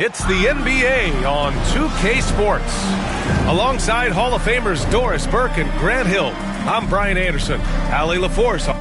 It's the NBA on 2K Sports. Alongside Hall of Famers Doris Burke and Grant Hill, I'm Brian Anderson. Allie LaForce.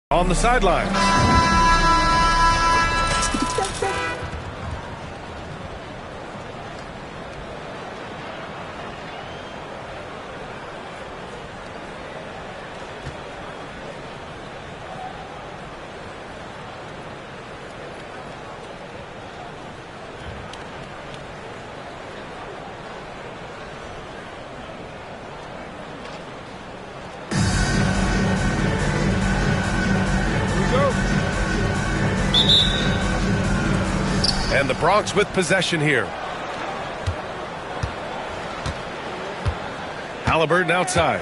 On the sideline. And the Bronx with possession here. Halliburton outside.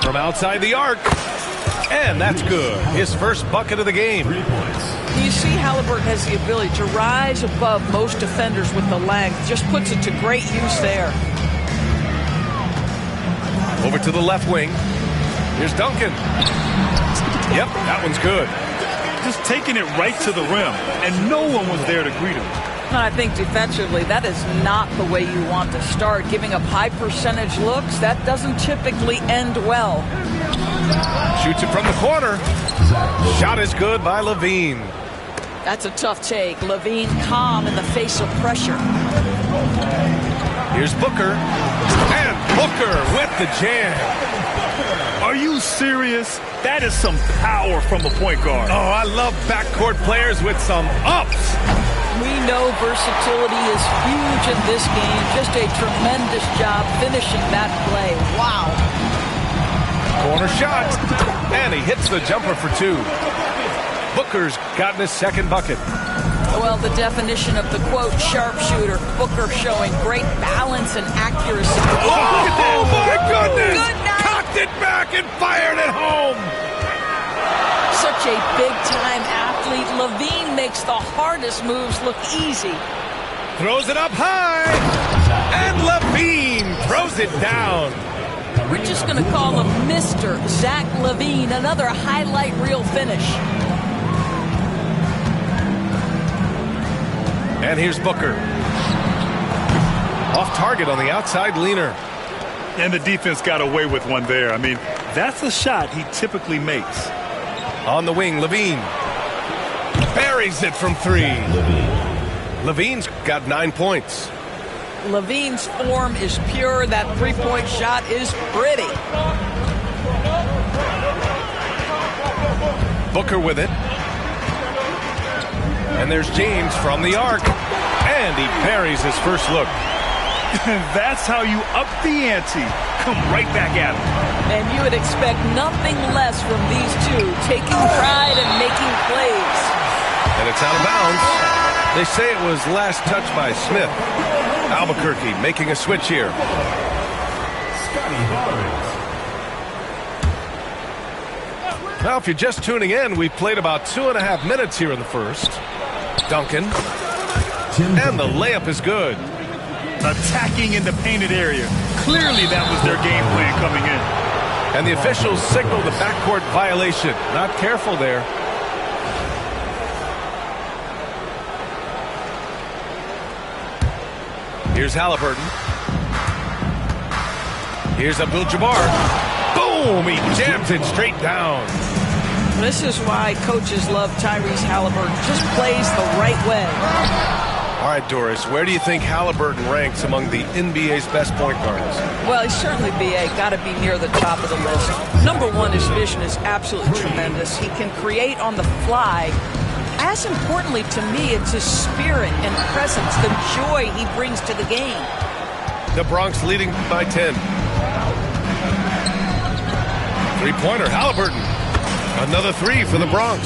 From outside the arc. And that's good. His first bucket of the game. You see Halliburton has the ability to rise above most defenders with the length. Just puts it to great use there. Over to the left wing. Here's Duncan. Yep, that one's good. Just taking it right to the rim, and no one was there to greet him. I think defensively, that is not the way you want to start. Giving up high percentage looks, that doesn't typically end well. Shoots it from the corner. Shot is good by Levine. That's a tough take. Levine calm in the face of pressure. Here's Booker. And Booker with the jam. Are you serious? That is some power from a point guard. Oh, I love backcourt players with some ups. We know versatility is huge in this game. Just a tremendous job finishing that play. Wow. Corner shot. And he hits the jumper for two. Booker's gotten his second bucket. Well, the definition of the quote sharpshooter. Booker showing great balance and accuracy. Oh my goodness! Good night. Cocked it back and fired it home. Such a big-time athlete. Levine makes the hardest moves look easy. Throws it up high. And Levine throws it down. We're just going to call him Mr. Zach Levine. Another highlight reel finish. And here's Booker. Off target on the outside leaner. And the defense got away with one there. I mean, that's a shot he typically makes. On the wing, Levine. Buries it from three. Levine's got 9 points. Levine's form is pure. That three-point shot is pretty. Booker with it. And there's James from the arc. And he buries his first look. That's how you up the ante. Come right back at him. And you would expect nothing less from these two, taking pride and making plays. And it's out of bounds. They say it was last touched by Smith. Albuquerque making a switch here. Now, if you're just tuning in, we played about 2.5 minutes here in the first. Duncan. And the layup is good. Attacking in the painted area. Clearly that was their game plan coming in. And the officials signal the backcourt violation. Not careful there. Here's Halliburton. Here's Abdul-Jabbar. Boom! He jams it straight down. This is why coaches love Tyrese Halliburton. Just plays the right way. All right, Doris, where do you think Halliburton ranks among the NBA's best point guards? Well, he's certainly got to be near the top of the list. Number one, his vision is absolutely tremendous. He can create on the fly. As importantly to me, it's his spirit and presence, the joy he brings to the game. The Bronx leading by 10. Three-pointer, Halliburton. Another three for the Bronx.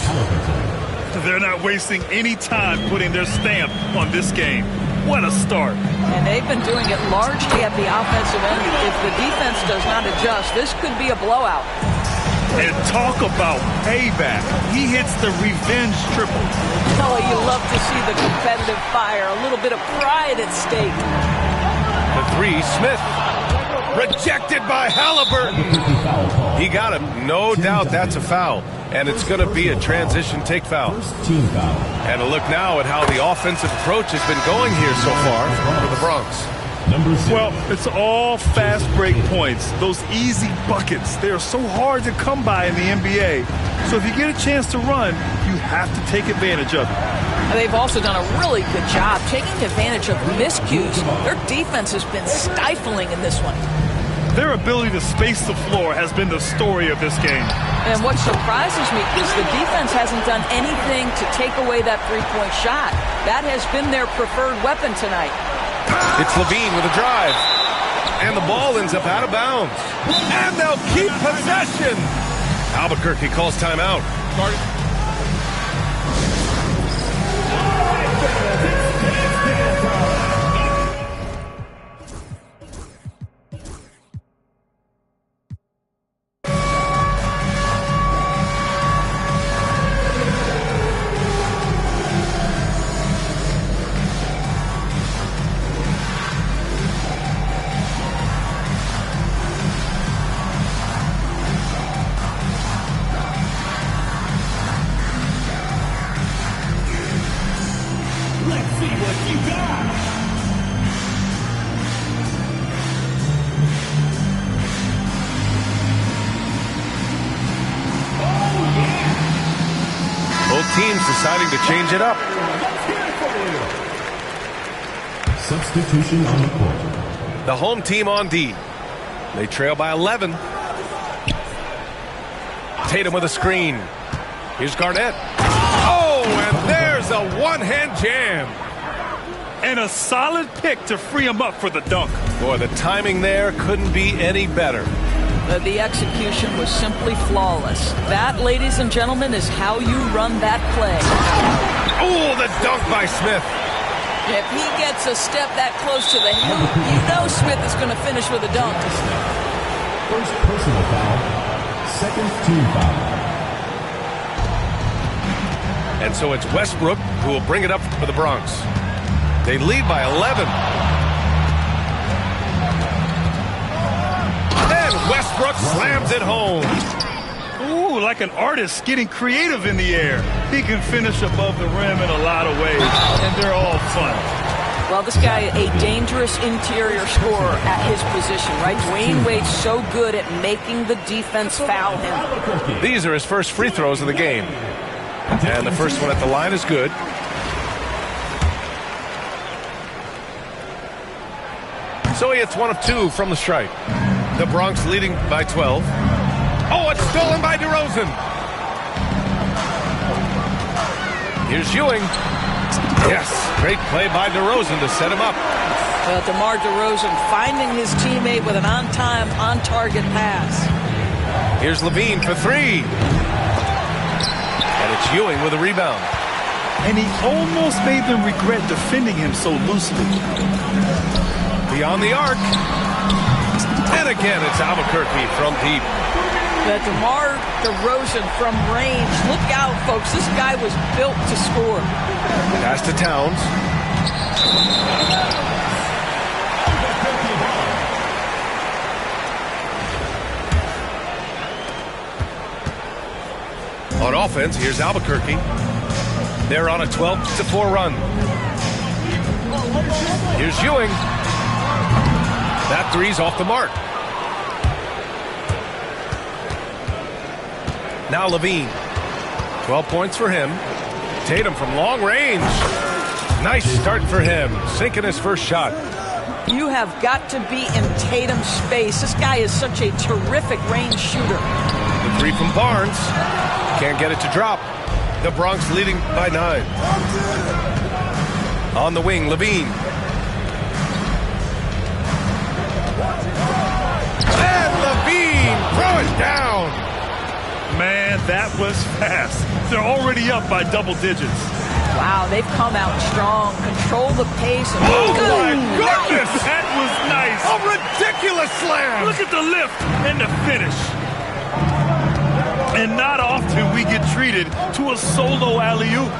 They're not wasting any time putting their stamp on this game. What a start. And they've been doing it largely at the offensive end. If the defense does not adjust, this could be a blowout. And talk about payback. He hits the revenge triple. Oh, you love to see the competitive fire. A little bit of pride at stake. The three, Smith. Rejected by Halliburton. He got him. No doubt that's a foul. And it's going to be a transition take foul. And a look now at how the offensive approach has been going here so far for the Bronx. Well, it's all fast break points. Those easy buckets. They are so hard to come by in the NBA. So if you get a chance to run, you have to take advantage of it. And they've also done a really good job taking advantage of miscues. Their defense has been stifling in this one. Their ability to space the floor has been the story of this game. And what surprises me is the defense hasn't done anything to take away that three-point shot. That has been their preferred weapon tonight. It's Levine with a drive. And the ball ends up out of bounds. And they'll keep possession. Albuquerque calls timeout. Teams deciding to change it up. Substitution on the court. The home team on D. They trail by 11. Tatum with a screen. Here's Garnett. Oh, and there's a one-hand jam. And a solid pick to free him up for the dunk. Boy, the timing there couldn't be any better. The execution was simply flawless. That, ladies and gentlemen, is how you run that play. Oh, the dunk by Smith. If he gets a step that close to the hoop, you know Smith is going to finish with a dunk. First personal foul, second team foul. And so it's Westbrook who will bring it up for the Bronx. They lead by 11. Westbrook slams it home. Ooh, like an artist getting creative in the air. He can finish above the rim in a lot of ways, and they're all fun. Well, this guy, a dangerous interior scorer at his position, right? Dwayne Wade's so good at making the defense foul him. These are his first free throws of the game. And the first one at the line is good. So he hits one of two from the stripe. The Bronx leading by 12. Oh, it's stolen by DeRozan. Here's Ewing. Yes, great play by DeRozan to set him up. DeMar DeRozan finding his teammate with an on-time, on-target pass. Here's Levine for three. And it's Ewing with a rebound. And he almost made them regret defending him so loosely. Beyond the arc. And again, it's Albuquerque from deep. DeMar DeRozan from range. Look out, folks. This guy was built to score. Pass to Towns. On offense, here's Albuquerque. They're on a 12-4 run. Here's Ewing. That three's off the mark. Now Levine. 12 points for him. Tatum from long range. Nice start for him. Sinking his first shot. You have got to be in Tatum's space. This guy is such a terrific range shooter. The three from Barnes. Can't get it to drop. The Bronx leading by 9. On the wing, Levine. And Levine, throw it down. Man, that was fast. They're already up by double digits. Wow, they've come out strong. Control the pace. Oh, my goodness! That was nice. A ridiculous slam. Look at the lift and the finish. And not often we get treated to a solo alley-oop.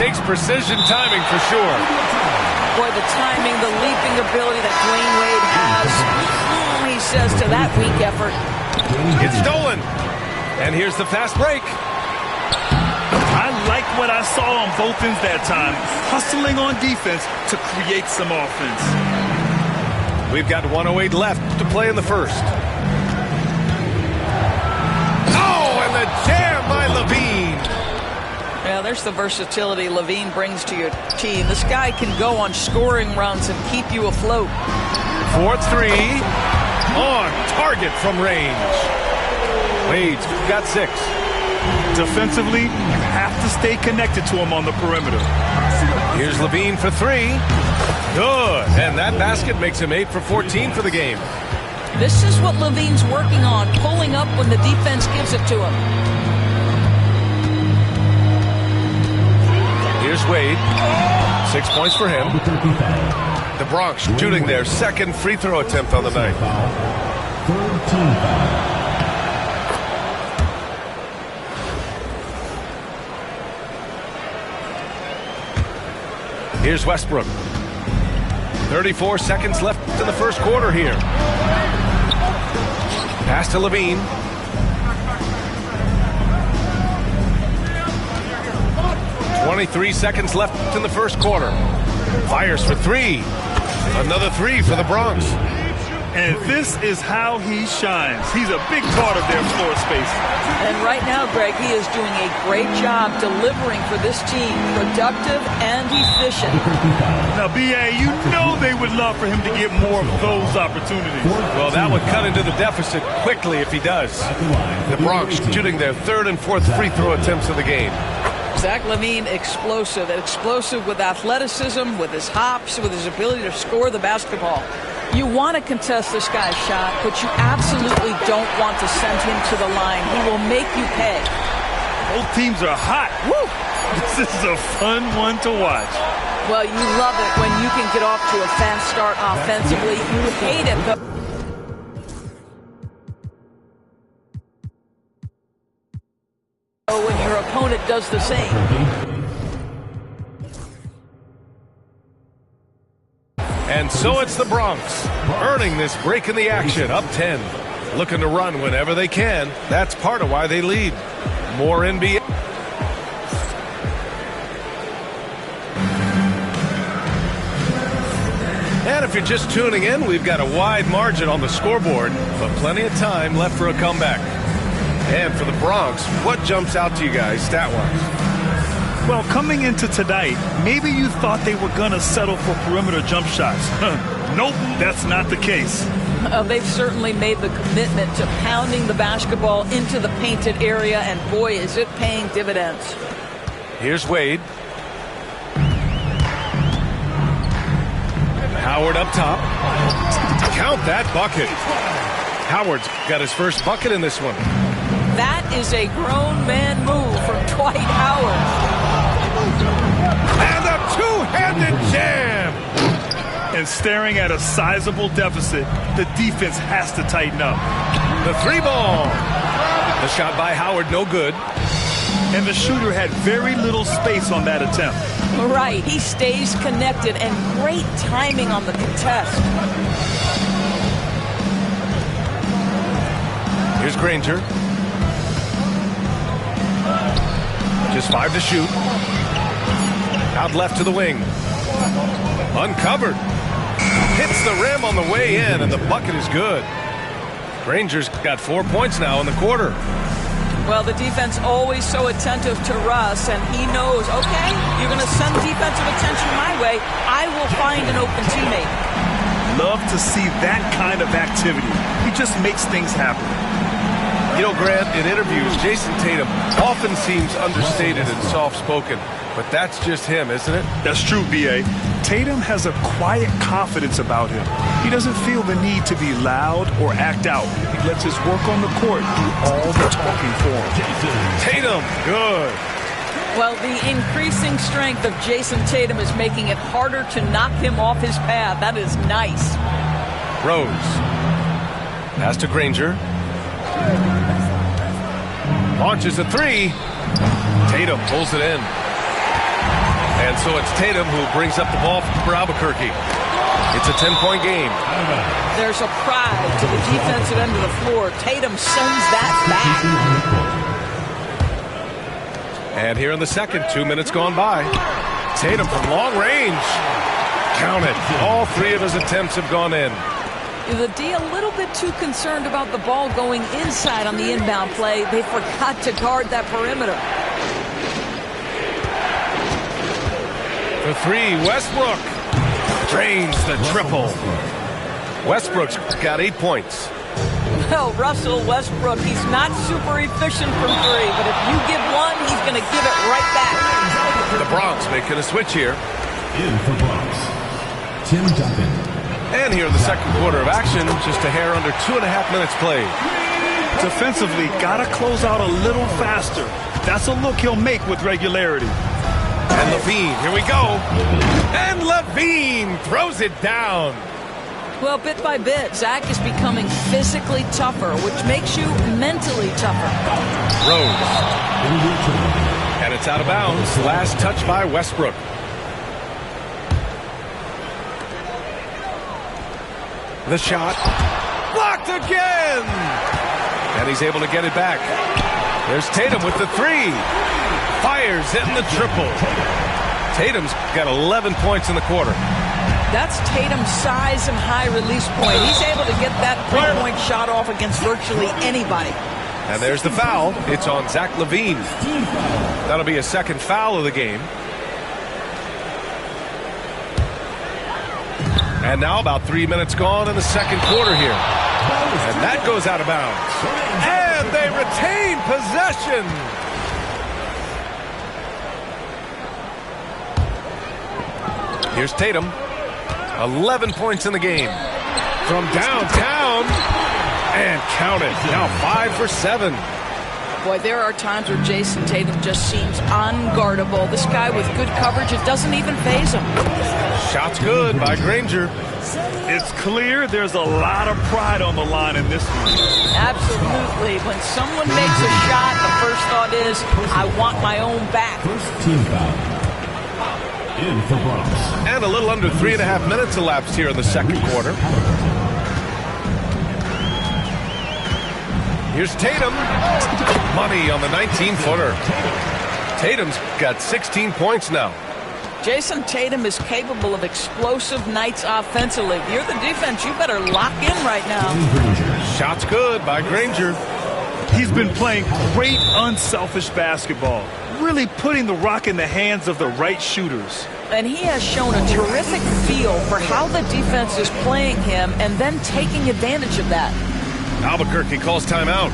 Takes precision timing for sure. Boy, the timing, the leaping ability that Dwayne Wade has. He says to that weak effort. It's stolen. And here's the fast break. I like what I saw on both ends that time. Hustling on defense to create some offense. We've got 1:08 left to play in the first. Oh, and the jam by Levine. Yeah, there's the versatility Levine brings to your team. This guy can go on scoring runs and keep you afloat. 4-3 on target from range. Wade's got 6. Defensively, you have to stay connected to him on the perimeter. Here's Levine for 3. Good. And that basket makes him 8 for 14 for the game. This is what Levine's working on, pulling up when the defense gives it to him. Here's Wade. 6 points for him. The Bronx shooting their second free throw attempt on the night. Third team foul. Here's Westbrook. 34 seconds left in the first quarter here. Pass to Levine. .23 seconds left in the first quarter. Fires for 3. Another 3 for the Bronx. And this is how he shines. He's a big part of their floor space. And right now, Greg, he is doing a great job delivering for this team. Productive and efficient. Now, B.A., you know they would love for him to get more of those opportunities. Well, that would cut into the deficit quickly if he does. The Bronx shooting their 3rd and 4th free throw attempts of the game. Zach LaVine, explosive. Explosive with athleticism, with his hops, with his ability to score the basketball. You want to contest this guy's shot, but you absolutely don't want to send him to the line. He will make you pay. Both teams are hot. Woo! This is a fun one to watch. Well, you love it when you can get off to a fast start offensively. You hate it, though. When your opponent does the same. And so it's the Bronx, earning this break in the action, up 10. Looking to run whenever they can. That's part of why they lead. More NBA. And if you're just tuning in, we've got a wide margin on the scoreboard, but plenty of time left for a comeback. And for the Bronx, what jumps out to you guys stat-wise? Well, coming into tonight, maybe you thought they were going to settle for perimeter jump shots. Nope, that's not the case. They've certainly made the commitment to pounding the basketball into the painted area, and boy, is it paying dividends. Here's Wade. Howard up top. Count that bucket. Howard's got his first bucket in this one. That is a grown man move from Dwight Howard. And a two-handed jam. And staring at a sizable deficit, the defense has to tighten up. The 3-ball. The shot by Howard, no good. And the shooter had very little space on that attempt. Right, he stays connected, and great timing on the contest. Here's Granger. Just 5 to shoot. Out left to the wing. Uncovered. Hits the rim on the way in, and the bucket is good. Granger's got 4 points now in the quarter. Well, the defense always so attentive to Russ, and he knows, okay, you're going to send defensive attention my way. I will find an open teammate. Love to see that kind of activity. He just makes things happen. You know, Grant, in interviews, Jason Tatum often seems understated and soft-spoken, but that's just him, isn't it? That's true, B.A. Tatum has a quiet confidence about him. He doesn't feel the need to be loud or act out. He lets his work on the court do all the talking for him. Tatum, good. Well, the increasing strength of Jason Tatum is making it harder to knock him off his path. That is nice. Rose. Pass to Granger. Launches a three. Tatum pulls it in. And so it's Tatum who brings up the ball for Albuquerque. It's a 10-point game. There's a pride to the defensive end of the floor. Tatum sends that back. And here in the second, 2 minutes gone by. Tatum from long range. Count it. All three of his attempts have gone in. The D a little bit too concerned about the ball going inside on the inbound play. They forgot to guard that perimeter. For three, Westbrook drains the triple. Westbrook's got 8 points. Well, Russell Westbrook, he's not super efficient from three, but if you give one, he's going to give it right back. The Bronx making a switch here. In for Bronx, Tim Duncan. And here in the second quarter of action, just a hair under 2.5 minutes played. Defensively, got to close out a little faster. That's a look he'll make with regularity. And Levine, here we go. And Levine throws it down. Well, bit by bit, Zach is becoming physically tougher, which makes you mentally tougher. Rose. And it's out of bounds. Last touch by Westbrook. The shot. Blocked again. And he's able to get it back. There's Tatum with the three. Fires in the triple. Tatum's got 11 points in the quarter. That's Tatum's size and high release point. He's able to get that three-point shot off against virtually anybody. And there's the foul. It's on Zach LaVine. That'll be a second foul of the game. And now about 3 minutes gone in the second quarter here. And that goes out of bounds. And they retain possession. Here's Tatum. 11 points in the game. From downtown. And count it. Now 5 for 7. Boy, there are times where Jason Tatum just seems unguardable. This guy with good coverage, it doesn't even faze him. Shot's good by Granger. It's clear there's a lot of pride on the line in this one. Absolutely. When someone makes a shot, the first thought is, I want my own back. First team foul. In for Bronx. And a little under 3.5 minutes elapsed here in the second quarter. Here's Tatum. Money on the 19-footer. Tatum's got 16 points now. Jason Tatum is capable of explosive nights offensively. If you're the defense, you better lock in right now. Shot's good by Granger. He's been playing great unselfish basketball, really putting the rock in the hands of the right shooters. And he has shown a terrific feel for how the defense is playing him and then taking advantage of that. Albuquerque calls timeout.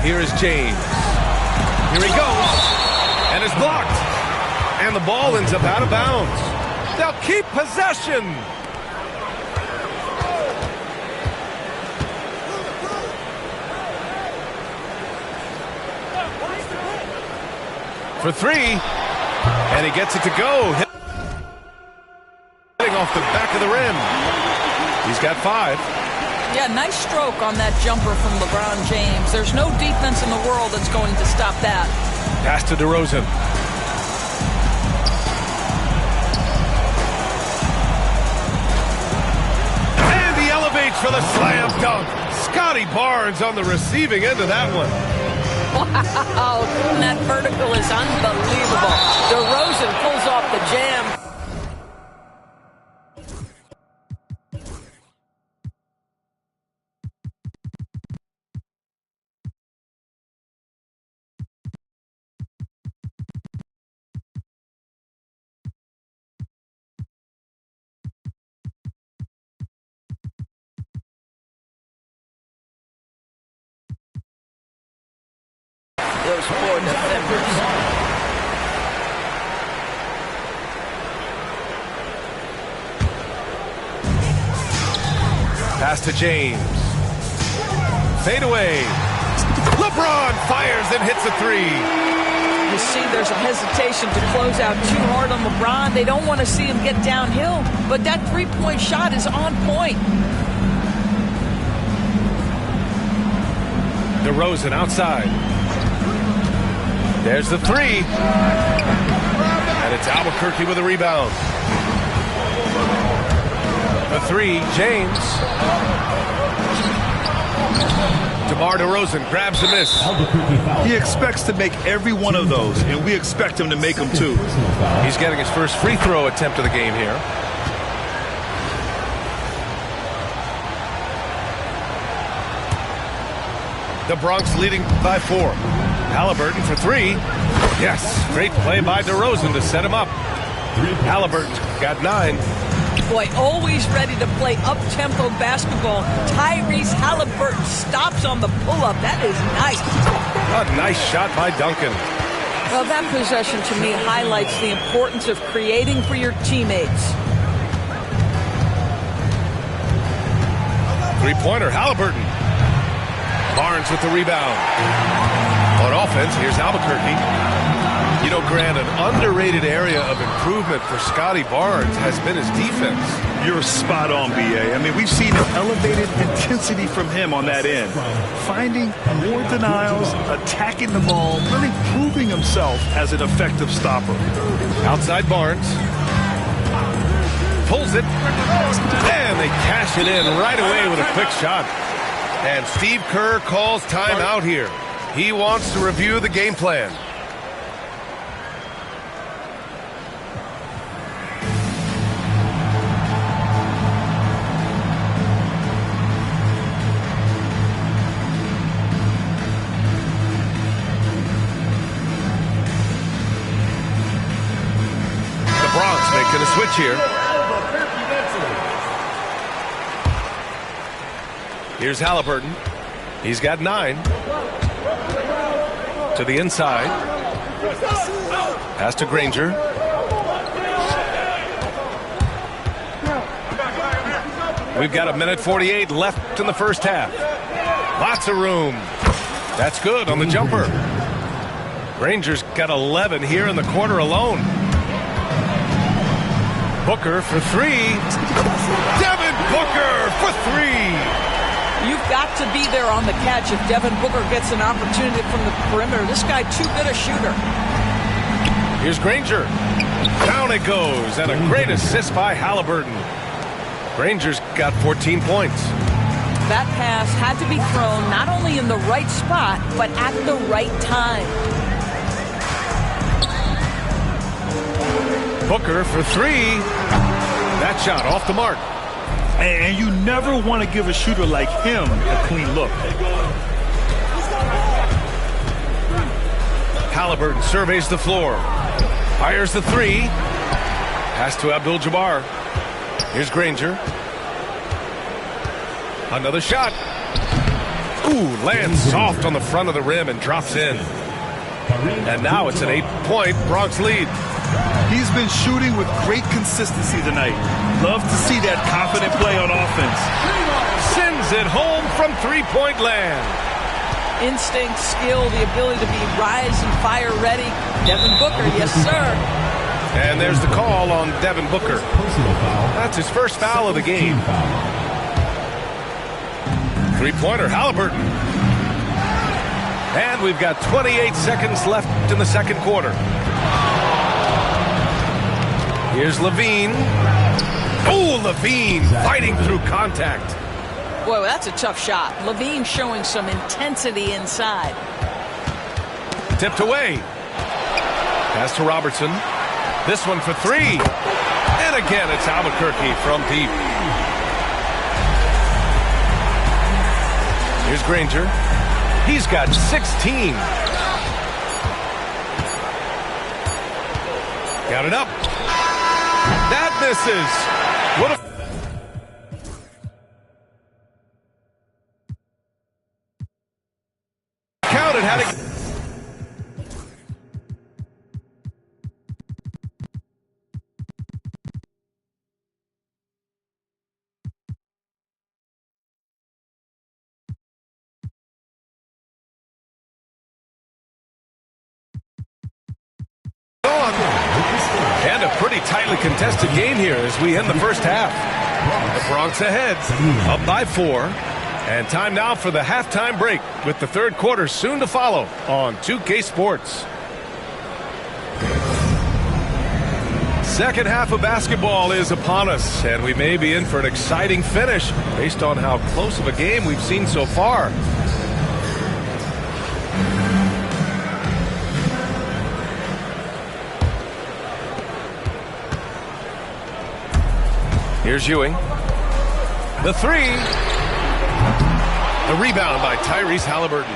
Here is James. Here he goes. And it's blocked. And the ball ends up out of bounds. They'll keep possession. for three, and he gets it to go. Hitting off the back of the rim. He's got 5. Yeah, nice stroke on that jumper from LeBron James. There's no defense in the world that's going to stop that. Pass to DeRozan. And he elevates for the slam dunk. Scotty Barnes on the receiving end of that one. Wow, that vertical is unbelievable. DeRozan pulls off the jam. Those 4 defenders. Pass to James. Fade away. LeBron fires and hits a 3. You see there's a hesitation to close out too hard on LeBron. They don't want to see him get downhill, but that three-point shot is on point. DeRozan outside. There's the 3. And it's Albuquerque with a rebound. The 3, James. DeMar DeRozan grabs the miss. He expects to make every one of those, and we expect him to make them too. He's getting his first free throw attempt of the game here. The Bronx leading by 4. Halliburton for 3. Yes, great play by DeRozan to set him up. Halliburton got 9. Boy, always ready to play up-tempo basketball. Tyrese Halliburton stops on the pull-up. That is nice. A nice shot by Duncan. Well, that possession to me highlights the importance of creating for your teammates. Three-pointer, Halliburton. Barnes with the rebound. On offense, here's Albuquerque. You know, Grant, an underrated area of improvement for Scotty Barnes has been his defense. You're spot on, B.A. I mean, we've seen an elevated intensity from him on that end. Finding more denials, attacking the ball, really proving himself as an effective stopper. Outside Barnes. Pulls it. And they cash it in right away with a quick shot. And Steve Kerr calls timeout here. He wants to review the game plan. The Bronx making a switch here. Here's Halliburton. He's got 9. To the inside. Pass to Granger. We've got 1:48 left in the first half. Lots of room. That's good on the jumper. Granger's got 11 here in the quarter alone. Booker for 3. Devin Booker for 3. You've got to be there on the catch if Devin Booker gets an opportunity from the perimeter. This guy too good a shooter. Here's Granger. Down it goes, and a great assist by Halliburton. Granger's got 14 points. That pass had to be thrown not only in the right spot, but at the right time. Booker for 3. That shot off the mark. And you never want to give a shooter like him a clean look. Halliburton surveys the floor. Fires the 3. Pass to Abdul-Jabbar. Here's Granger. Another shot. Ooh, lands soft on the front of the rim and drops in. And now it's an 8-point Bronx lead. He's been shooting with great consistency tonight. Love to see that confident play on offense. Sends it home from three-point land. instinct, skill, the ability to be rise and fire ready. Devin Booker, yes, sir. And there's the call on Devin Booker. That's his first foul of the game. Three-pointer, Halliburton. And we've got 28 seconds left in the second quarter. Here's Levine. Oh, Levine fighting through contact. Boy, that's a tough shot. Levine showing some intensity inside. Tipped away. Pass to Robertson. This one for three. And again, it's Albuquerque from deep. Here's Granger. He's got 16. Got it up. That misses. What a... Counted, had it. And a pretty tightly contested game here as we end the first half. The Bronx ahead, up by 4. And time now for the halftime break with the third quarter soon to follow on 2K Sports. Second half of basketball is upon us, and we may be in for an exciting finish based on how close of a game we've seen so far. Here's Ewing. The three. The rebound by Tyrese Halliburton.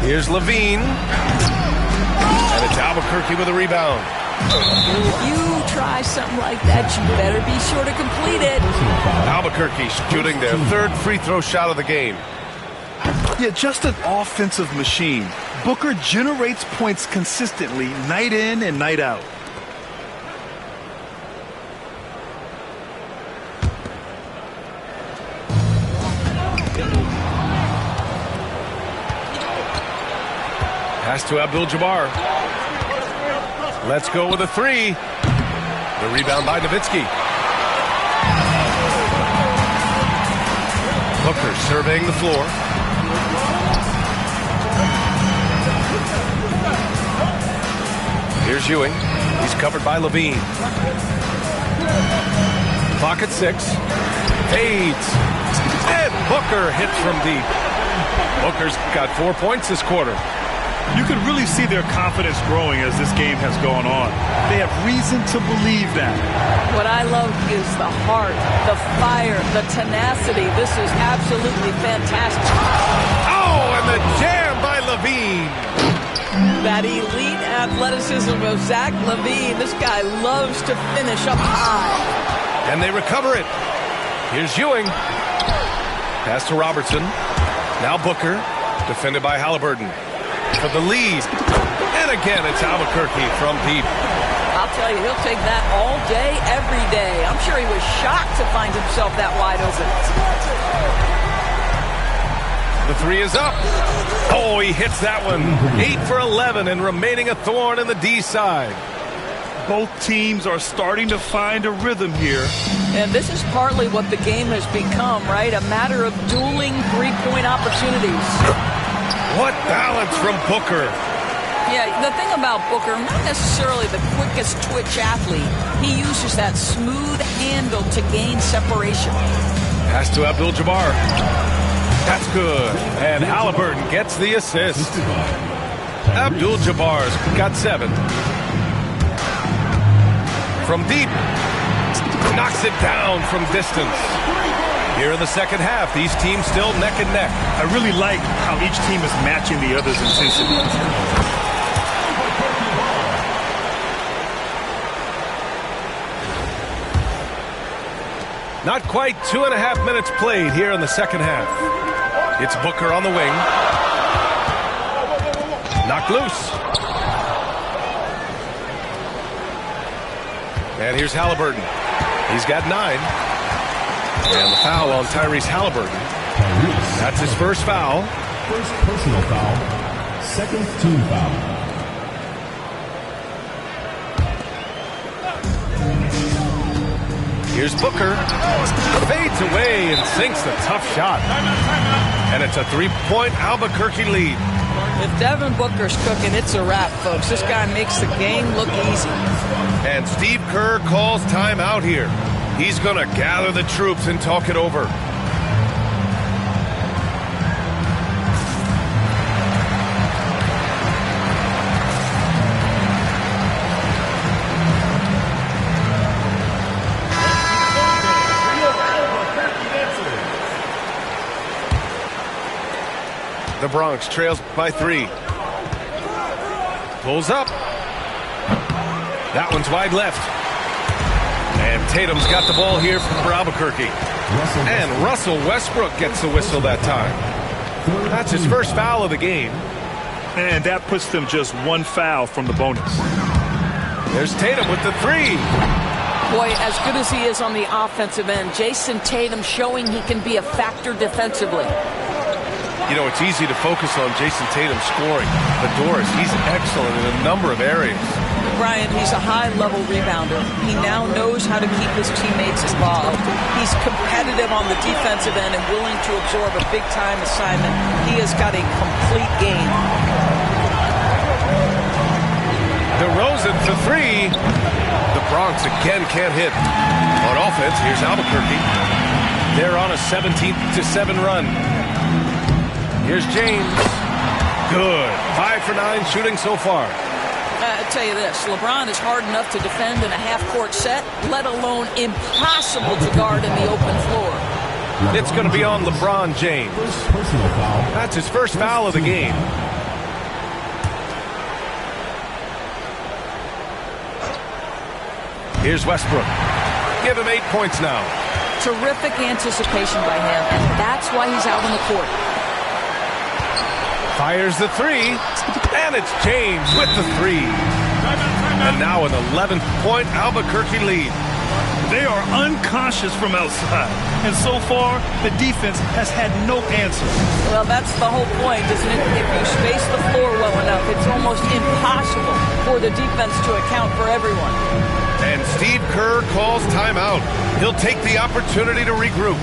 Here's Levine. And it's Albuquerque with a rebound. If you try something like that, you better be sure to complete it. Albuquerque shooting their third free throw shot of the game. Yeah, just an offensive machine. Booker generates points consistently, night in and night out. Pass to Abdul-Jabbar. Let's go with a three. The rebound by Nowitzki. Booker surveying the floor. Here's Ewing. He's covered by Levine. Clock at 6. Fades. And Booker hits from deep. Booker's got 4 points this quarter. You can really see their confidence growing as this game has gone on. They have reason to believe that. What I love is the heart, the fire, the tenacity. This is absolutely fantastic. Oh, and the jam by Levine. That elite athleticism of Zach Levine. This guy loves to finish up high. And they recover it. Here's Ewing. Pass to Robertson. Now Booker, defended by Halliburton. For the lead. And again, it's Albuquerque from deep. I'll tell you, he'll take that all day, every day. I'm sure he was shocked to find himself that wide open. The three is up. Oh, he hits that one. 8 for 11 and remaining a thorn in the D side. Both teams are starting to find a rhythm here. And this is partly what the game has become, right? A matter of dueling three-point opportunities. What balance from Booker. Yeah, the thing about Booker, not necessarily the quickest twitch athlete. He uses that smooth handle to gain separation. Pass to Abdul-Jabbar. That's good. And Halliburton gets the assist. Abdul-Jabbar's got 7. From deep. Knocks it down from distance. Here in the second half, these teams still neck and neck. I really like how each team is matching the other's intensity. Not quite 2.5 minutes played here in the second half. It's Booker on the wing. Knocked loose. And here's Halliburton. He's got 9. And the foul on Tyrese Halliburton. That's his first foul. First personal foul. Second team foul. Here's Booker. Fades away and sinks the tough shot. And it's a three-point Albuquerque lead. If Devin Booker's cooking, it's a wrap, folks. This guy makes the game look easy. And Steve Kerr calls timeout here. He's going to gather the troops and talk it over. The Bronx trails by 3. Pulls up. That one's wide left. And Tatum's got the ball here for Albuquerque. And Russell Westbrook gets the whistle that time. That's his first foul of the game. And that puts them just one foul from the bonus. There's Tatum with the 3. Boy, as good as he is on the offensive end, Jason Tatum showing he can be a factor defensively. You know, it's easy to focus on Jason Tatum scoring, but Doris, he's excellent in a number of areas. Brian, he's a high-level rebounder. He now knows how to keep his teammates involved. He's competitive on the defensive end and willing to absorb a big-time assignment. He has got a complete game. DeRozan for 3. The Bronx again can't hit. On offense, here's Albuquerque. They're on a 17-7 run. Here's James. Good. 5 for 9 shooting so far. I tell you this, LeBron is hard enough to defend in a half-court set, let alone impossible to guard in the open floor. It's going to be on LeBron James. That's his first foul of the game. Here's Westbrook. Give him 8 points now. Terrific anticipation by him, and that's why he's out on the court. Fires the 3, and it's James with the 3. And now an 11-point Albuquerque lead. They are unconscious from outside, and so far, the defense has had no answer. Well, that's the whole point, isn't it? If you space the floor well enough, it's almost impossible for the defense to account for everyone. And Steve Kerr calls timeout. He'll take the opportunity to regroup.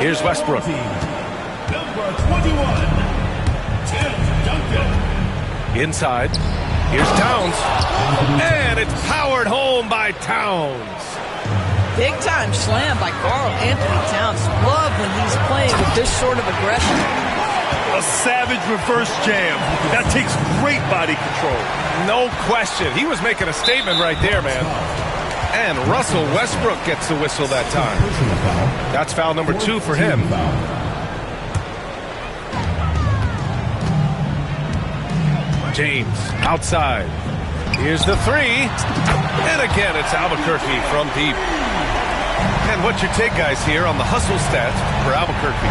Here's Westbrook. Number 21, Tim Duncan. Inside. Here's Towns. And it's powered home by Towns. Big time slam by Karl Anthony Towns. Love when he's playing with this sort of aggression. A savage reverse jam. That takes great body control. No question. He was making a statement right there, man. And Russell Westbrook gets the whistle that time. That's foul number 2 for him. James outside. Here's the 3. And again, it's Albuquerque from deep. And what's your take, guys, here on the hustle stats for Albuquerque?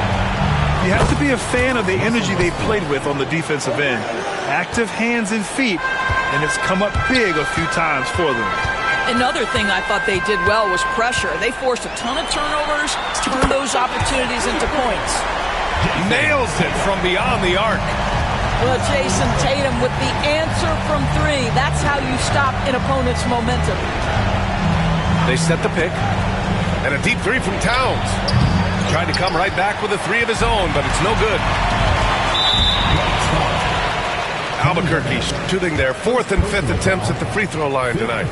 You have to be a fan of the energy they played with on the defensive end. Active hands and feet, and it's come up big a few times for them. Another thing I thought they did well was pressure. They forced a ton of turnovers, turned those opportunities into points. Nails it from beyond the arc. Well, Jason Tatum with the answer from 3. That's how you stop an opponent's momentum. They set the pick. And a deep 3 from Towns. Tried to come right back with a 3 of his own, but it's no good. Albuquerque shooting their 4th and 5th attempts at the free throw line tonight.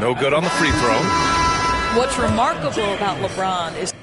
No good on the free throw. What's remarkable about LeBron is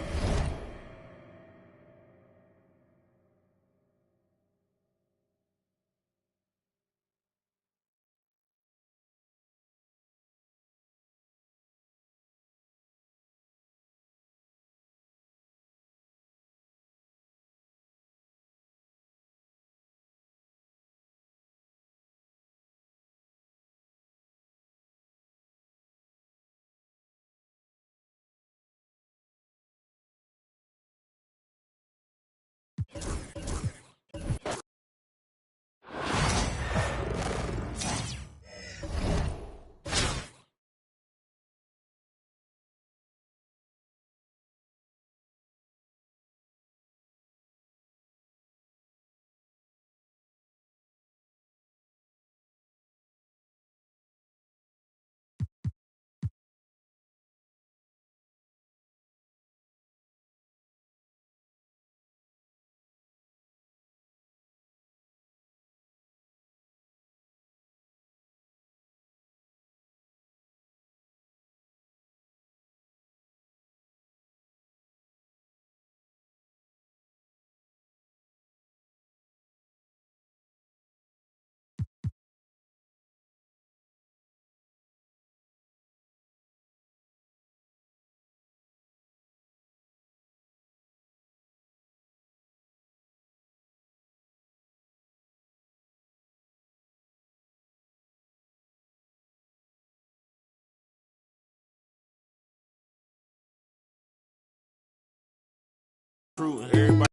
recruiting everybody.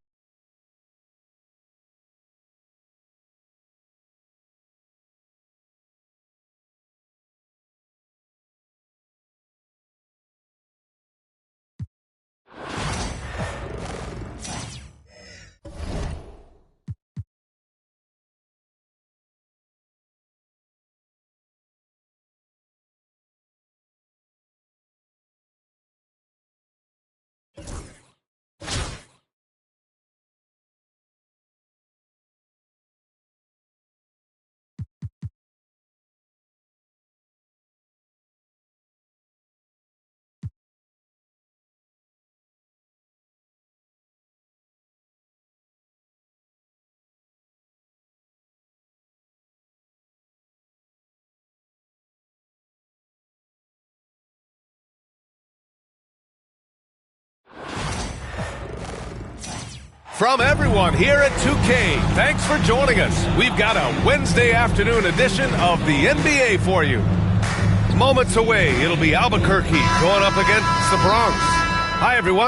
From everyone here at 2K, thanks for joining us. We've got a Wednesday afternoon edition of the NBA for you. Moments away, it'll be Albuquerque going up against the Bronx. Hi, everyone.